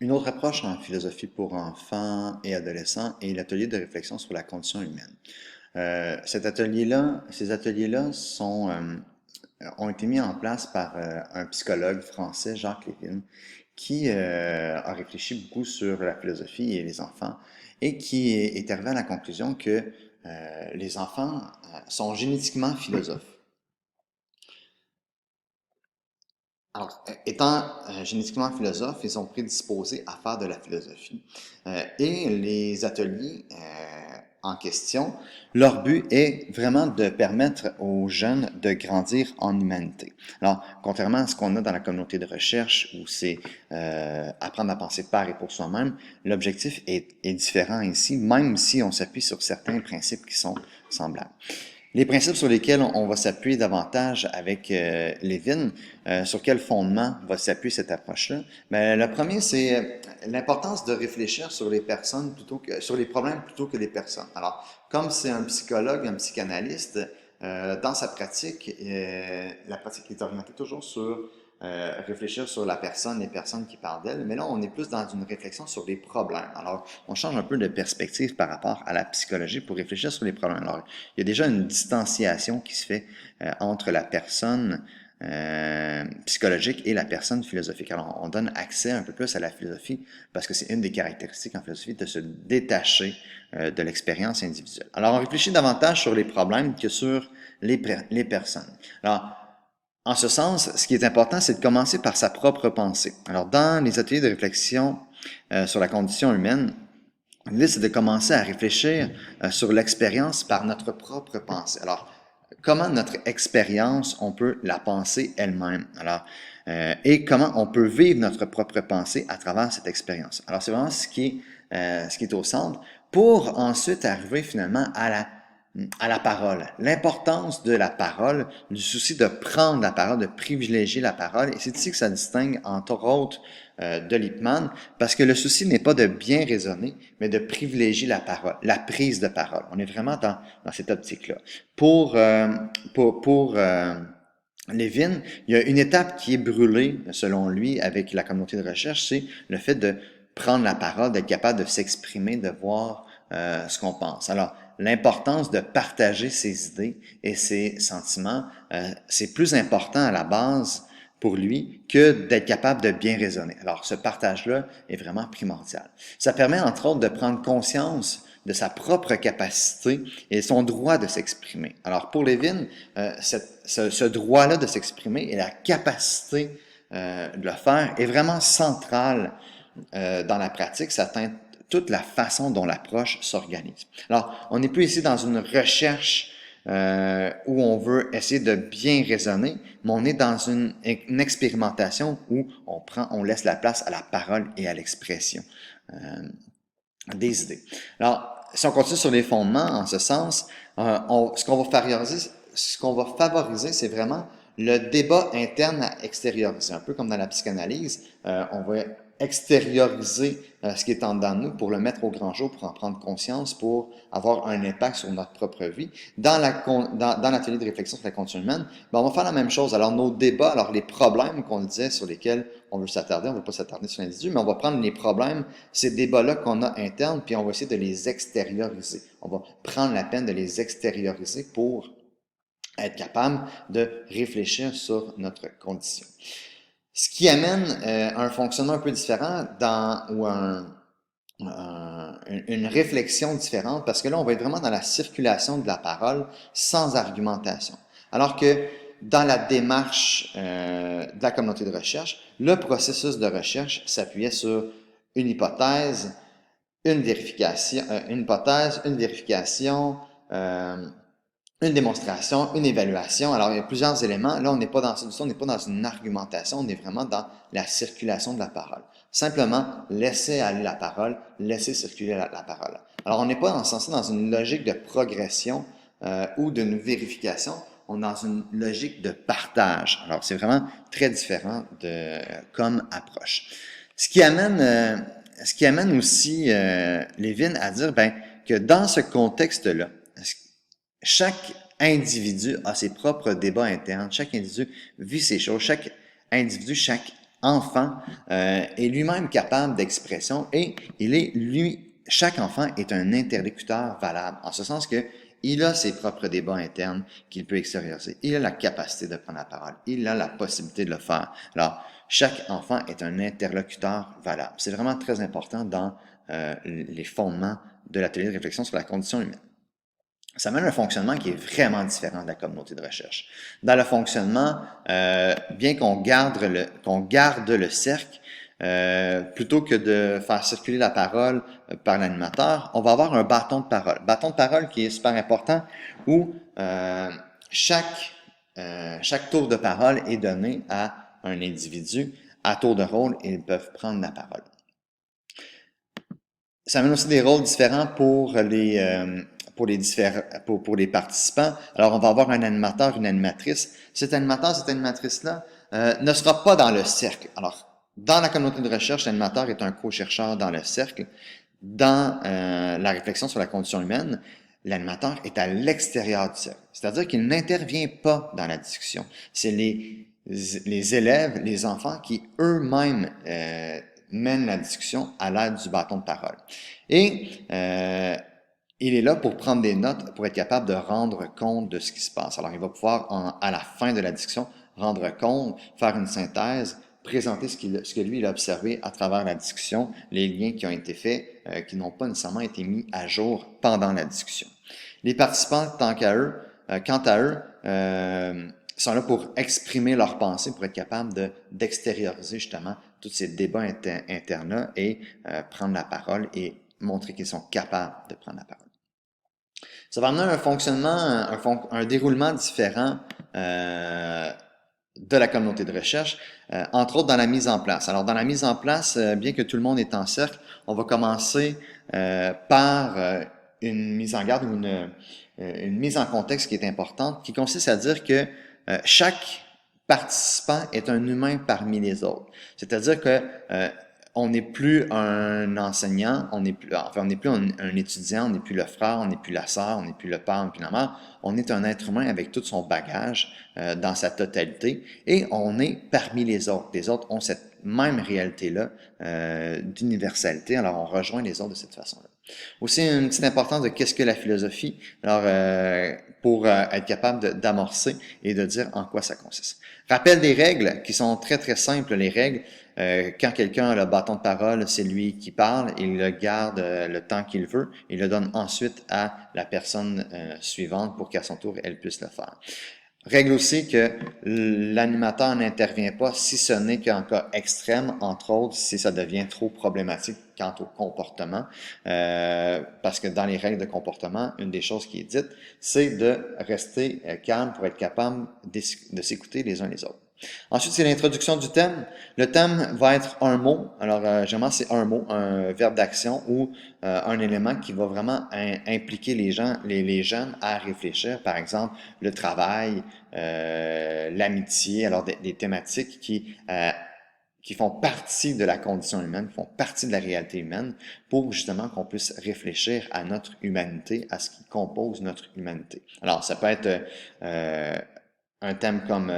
Une autre approche en philosophie pour enfants et adolescents est l'atelier de réflexion sur la condition humaine. Ces ateliers-là ont été mis en place par un psychologue français, Jacques Lévin, qui a réfléchi beaucoup sur la philosophie et les enfants et qui est arrivé à la conclusion que les enfants sont génétiquement philosophes. Alors, étant génétiquement philosophes, ils sont prédisposés à faire de la philosophie. Et les ateliers en question, leur but est vraiment de permettre aux jeunes de grandir en humanité. Alors, contrairement à ce qu'on a dans la communauté de recherche, où c'est apprendre à penser par et pour soi-même, l'objectif est différent ici, même si on s'appuie sur certains principes qui sont semblables. Les principes sur lesquels on va s'appuyer davantage avec Lévin, sur quel fondement va s'appuyer cette approche-là? Ben, le premier, c'est l'importance de réfléchir sur les personnes sur les problèmes plutôt que les personnes. Alors, comme c'est un psychologue, un psychanalyste, dans sa pratique, la pratique est orientée toujours sur réfléchir sur la personne, les personnes qui parlent d'elle, mais là, on est plus dans une réflexion sur les problèmes. Alors, on change un peu de perspective par rapport à la psychologie pour réfléchir sur les problèmes. Alors, il y a déjà une distanciation qui se fait entre la personne psychologique et la personne philosophique. Alors, on donne accès un peu plus à la philosophie parce que c'est une des caractéristiques en philosophie de se détacher de l'expérience individuelle. Alors, on réfléchit davantage sur les problèmes que sur les personnes. Alors, en ce sens, ce qui est important, c'est de commencer par sa propre pensée. Alors, dans les ateliers de réflexion sur la condition humaine, l'idée, c'est de commencer à réfléchir sur l'expérience par notre propre pensée. Alors, comment notre expérience, on peut la penser elle-même. Alors, et comment on peut vivre notre propre pensée à travers cette expérience. Alors, c'est vraiment ce qui est au centre pour ensuite arriver finalement à la parole. L'importance de la parole, du souci de prendre la parole, de privilégier la parole. Et c'est ici que ça distingue, entre autres, de Lippmann, parce que le souci n'est pas de bien raisonner, mais de privilégier la parole, la prise de parole. On est vraiment dans cette optique-là. Pour Lévin, il y a une étape qui est brûlée, selon lui, avec la communauté de recherche, c'est le fait de prendre la parole, d'être capable de s'exprimer, de voir ce qu'on pense. Alors, l'importance de partager ses idées et ses sentiments, c'est plus important à la base pour lui que d'être capable de bien raisonner. Alors, ce partage-là est vraiment primordial. Ça permet, entre autres, de prendre conscience de sa propre capacité et son droit de s'exprimer. Alors, pour Lévin, ce droit-là de s'exprimer et la capacité de le faire est vraiment central dans la pratique. Ça teinte toute la façon dont l'approche s'organise. Alors, on n'est plus ici dans une recherche où on veut essayer de bien raisonner, mais on est dans une expérimentation où on laisse la place à la parole et à l'expression des idées. Alors, si on continue sur les fondements, en ce sens, ce qu'on va favoriser, c'est vraiment le débat interne à extérioriser. Un peu comme dans la psychanalyse, on va extérioriser ce qui est en dedans de nous pour le mettre au grand jour, pour en prendre conscience, pour avoir un impact sur notre propre vie. Dans l'atelier de réflexion sur la condition humaine, ben, on va faire la même chose. Alors, nos débats, alors les problèmes qu'on disait sur lesquels on veut s'attarder, on ne veut pas s'attarder sur l'individu, mais on va prendre les problèmes, ces débats-là qu'on a internes, puis on va essayer de les extérioriser. On va prendre la peine de les extérioriser pour être capable de réfléchir sur notre condition. Ce qui amène un fonctionnement un peu différent ou une réflexion différente, parce que là, on va être vraiment dans la circulation de la parole sans argumentation. Alors que dans la démarche de la communauté de recherche, le processus de recherche s'appuyait sur une hypothèse, une vérification, une démonstration, une évaluation. Alors, il y a plusieurs éléments. Là, on n'est pas dans une argumentation, on est vraiment dans la circulation de la parole. Simplement, laisser aller la parole, laisser circuler la parole. Alors, on n'est pas censé dans une logique de progression ou d'une vérification, on est dans une logique de partage. Alors, c'est vraiment très différent comme approche. Ce qui amène aussi Lévin à dire que dans ce contexte-là, chaque individu a ses propres débats internes, chaque individu vit ses choses, chaque individu, chaque enfant est lui-même capable d'expression et chaque enfant est un interlocuteur valable, en ce sens que il a ses propres débats internes qu'il peut extérioriser. Il a la capacité de prendre la parole. Il a la possibilité de le faire. Alors, chaque enfant est un interlocuteur valable. C'est vraiment très important dans les fondements de l'atelier de réflexion sur la condition humaine. Ça mène un fonctionnement qui est vraiment différent de la communauté de recherche. Dans le fonctionnement, bien qu'on garde le cercle, plutôt que de faire circuler la parole par l'animateur, on va avoir un bâton de parole. Bâton de parole qui est super important où chaque tour de parole est donné à un individu. À tour de rôle, ils peuvent prendre la parole. Ça amène aussi des rôles différents pour les participants. Alors, on va avoir un animateur, une animatrice. Cet animateur, cette animatrice-là ne sera pas dans le cercle. Alors, dans la communauté de recherche, l'animateur est un co-chercheur dans le cercle. Dans la réflexion sur la condition humaine, l'animateur est à l'extérieur du cercle. C'est-à-dire qu'il n'intervient pas dans la discussion. C'est les élèves, les enfants qui eux-mêmes mènent la discussion à l'aide du bâton de parole. Et il est là pour prendre des notes, pour être capable de rendre compte de ce qui se passe. Alors, il va pouvoir, à la fin de la discussion, rendre compte, faire une synthèse, présenter ce que lui il a observé à travers la discussion, les liens qui ont été faits, qui n'ont pas nécessairement été mis à jour pendant la discussion. Les participants, quant à eux, sont là pour exprimer leurs pensées, pour être capables d'extérioriser justement tous ces débats internes-là et prendre la parole et montrer qu'ils sont capables de prendre la parole. Ça va amener un fonctionnement, un déroulement différent de la communauté de recherche, entre autres dans la mise en place. Alors, dans la mise en place, bien que tout le monde est en cercle, on va commencer par une mise en garde ou une mise en contexte qui est importante, qui consiste à dire que chaque participant est un humain parmi les autres. C'est-à-dire que on n'est plus un enseignant, on n'est plus un étudiant, on n'est plus le frère, on n'est plus la sœur, on n'est plus le père, on n'est plus la mère. On est un être humain avec tout son bagage dans sa totalité et on est parmi les autres. Les autres ont cette même réalité-là d'universalité, alors on rejoint les autres de cette façon-là. Aussi, une petite importance de qu'est-ce que la philosophie, alors pour être capable d'amorcer et de dire en quoi ça consiste. Rappel des règles qui sont très très simples, les règles. Quand quelqu'un a le bâton de parole, c'est lui qui parle, il le garde le temps qu'il veut, il le donne ensuite à la personne suivante pour qu'à son tour, elle puisse le faire. Règle aussi que l'animateur n'intervient pas si ce n'est qu'en cas extrême, entre autres si ça devient trop problématique quant au comportement, parce que dans les règles de comportement, une des choses qui est dite, c'est de rester calme pour être capable de s'écouter les uns les autres. Ensuite, c'est l'introduction du thème. Le thème va être un mot. Alors, généralement, c'est un mot, un verbe d'action ou un élément qui va vraiment impliquer les jeunes à réfléchir. Par exemple, le travail, l'amitié. Alors, des thématiques qui font partie de la condition humaine, qui font partie de la réalité humaine, pour justement qu'on puisse réfléchir à notre humanité, à ce qui compose notre humanité. Alors, ça peut être un thème comme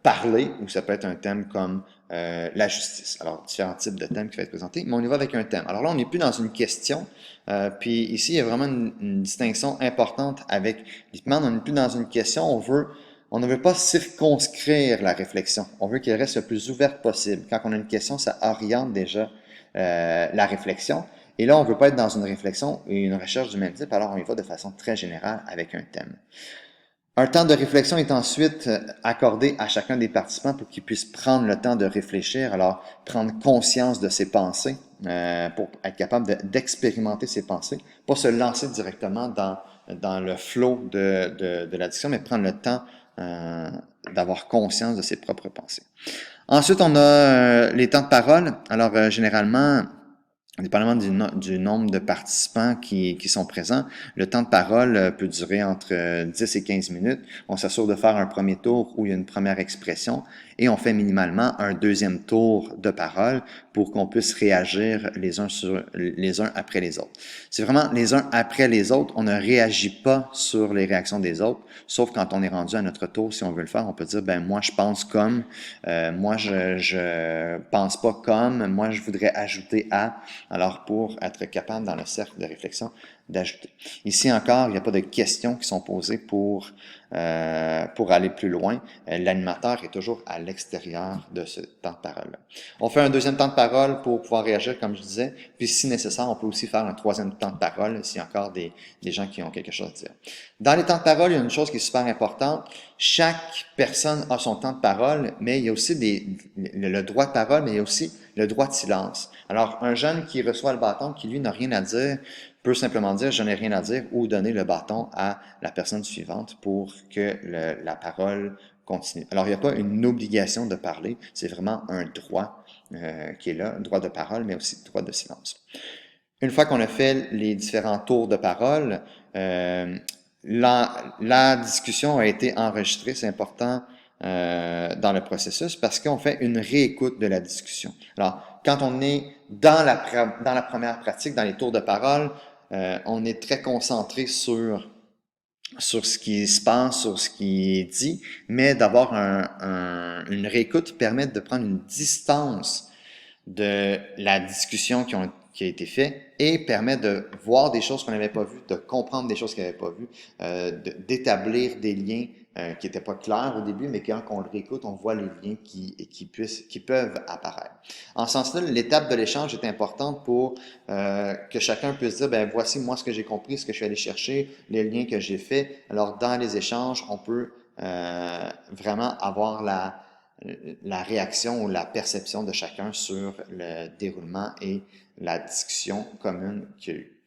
parler, ou ça peut être un thème comme la justice. Alors, différents types de thèmes qui vont être présentés, mais on y va avec un thème. Alors là, on n'est plus dans une question, puis ici, il y a vraiment une distinction importante avec l'hypomane. On n'est plus dans une question, on ne veut pas circonscrire la réflexion. On veut qu'elle reste le plus ouverte possible. Quand on a une question, ça oriente déjà la réflexion. Et là, on ne veut pas être dans une réflexion et une recherche du même type, alors on y va de façon très générale avec un thème. Un temps de réflexion est ensuite accordé à chacun des participants pour qu'ils puissent prendre le temps de réfléchir, alors prendre conscience de ses pensées, pour être capable d'expérimenter ses pensées, pas se lancer directement dans le flot de la discussion, mais prendre le temps d'avoir conscience de ses propres pensées. Ensuite, on a les temps de parole. Alors, généralement, dépendamment du nombre de participants qui sont présents, le temps de parole peut durer entre 10 et 15 minutes. On s'assure de faire un premier tour où il y a une première expression et on fait minimalement un deuxième tour de parole pour qu'on puisse réagir les uns après les autres. C'est vraiment les uns après les autres, on ne réagit pas sur les réactions des autres, sauf quand on est rendu à notre tour, si on veut le faire, on peut dire, ben moi je pense comme, moi je pense pas comme, moi je voudrais ajouter à, alors pour être capable dans le cercle de réflexion d'ajouter. Ici encore, il n'y a pas de questions qui sont posées pour aller plus loin. L'animateur est toujours à l'extérieur de ce temps de parole-là. On fait un deuxième temps de parole pour pouvoir réagir, comme je disais, puis si nécessaire, on peut aussi faire un troisième temps de parole s'il y a encore des gens qui ont quelque chose à dire. Dans les temps de parole, il y a une chose qui est super importante. Chaque personne a son temps de parole, mais il y a aussi le droit de parole, mais il y a aussi le droit de silence. Alors, un jeune qui reçoit le bâton, qui lui n'a rien à dire, peut simplement dire « je n'ai rien à dire » ou donner le bâton à la personne suivante pour que la parole continue. Alors, il n'y a pas une obligation de parler, c'est vraiment un droit qui est là, un droit de parole, mais aussi un droit de silence. Une fois qu'on a fait les différents tours de parole, la discussion a été enregistrée, c'est important dans le processus parce qu'on fait une réécoute de la discussion. Alors, quand on est dans la première pratique, dans les tours de parole, on est très concentré sur ce qui se passe, sur ce qui est dit, mais d'avoir une réécoute permet de prendre une distance de la discussion qui a été faite et permet de voir des choses qu'on n'avait pas vues, de comprendre des choses qu'on n'avait pas vues, d'établir des liens qui n'étaient pas clairs au début, mais quand on le réécoute, on voit les liens qui peuvent apparaître. En ce sens-là, l'étape de l'échange est importante pour que chacun puisse dire, ben voici moi ce que j'ai compris, ce que je suis allé chercher, les liens que j'ai faits. Alors, dans les échanges, on peut vraiment avoir la réaction ou la perception de chacun sur le déroulement et la discussion commune qu'il y a eu.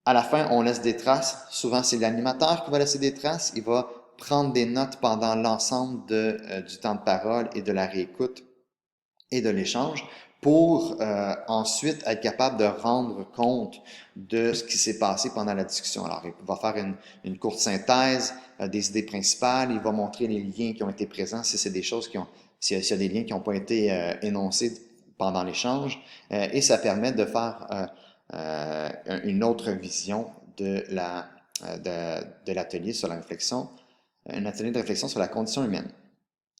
À la fin, on laisse des traces. Souvent, c'est l'animateur qui va laisser des traces. Il va prendre des notes pendant l'ensemble du temps de parole et de la réécoute et de l'échange pour ensuite être capable de rendre compte de ce qui s'est passé pendant la discussion. Alors, il va faire une courte synthèse des idées principales, il va montrer les liens qui ont été présents, si c'est des choses s'il y a des liens qui n'ont pas été énoncés pendant l'échange, et ça permet de faire une autre vision de l'atelier sur la réflexion, un atelier de réflexion sur la condition humaine.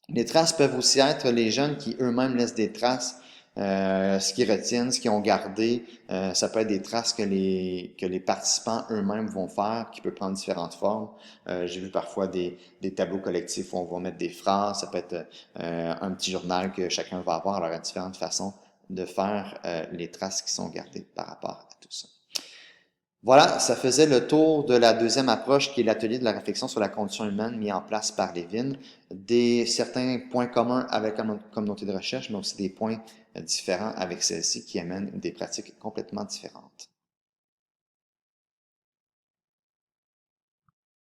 Les traces peuvent aussi être les jeunes qui eux-mêmes laissent des traces, ce qu'ils retiennent, ce qu'ils ont gardé. Ça peut être des traces que les participants eux-mêmes vont faire, qui peut prendre différentes formes. J'ai vu parfois des tableaux collectifs où on va mettre des phrases. Ça peut être un petit journal que chacun va avoir. Alors, il y a différentes façons de faire les traces qui sont gardées par rapport à tout ça. Voilà, ça faisait le tour de la deuxième approche qui est l'atelier de la réflexion sur la condition humaine mis en place par Levin. Certains points communs avec la communauté de recherche, mais aussi des points différents avec celle-ci qui amènent des pratiques complètement différentes.